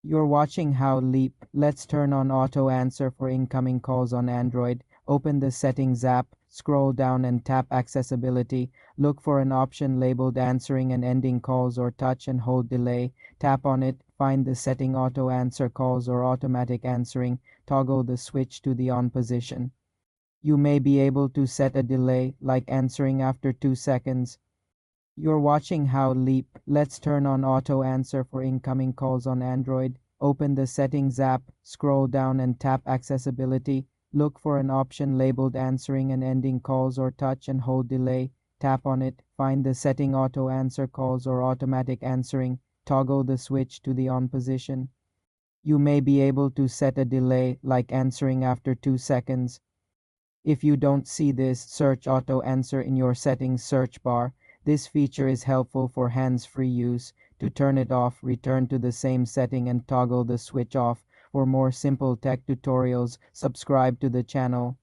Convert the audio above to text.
You're watching How Leap. Let's turn on auto answer for incoming calls on Android. Open the settings app, scroll down and tap accessibility. Look for an option labeled answering and ending calls or touch and hold delay. Tap on it, find the setting auto answer calls or automatic answering. Toggle the switch to the on position. You may be able to set a delay, like answering after 2 seconds. You're watching How Leap. Let's turn on auto answer for incoming calls on Android. Open the settings app, scroll down and tap accessibility. Look for an option labeled answering and ending calls or touch and hold delay. Tap on it, find the setting auto answer calls or automatic answering. Toggle the switch to the on position. You may be able to set a delay, like answering after 2 seconds. If you don't see this, search auto answer in your settings search bar. This feature is helpful for hands-free use. To turn it off, return to the same setting and toggle the switch off. For more simple tech tutorials, subscribe to the channel.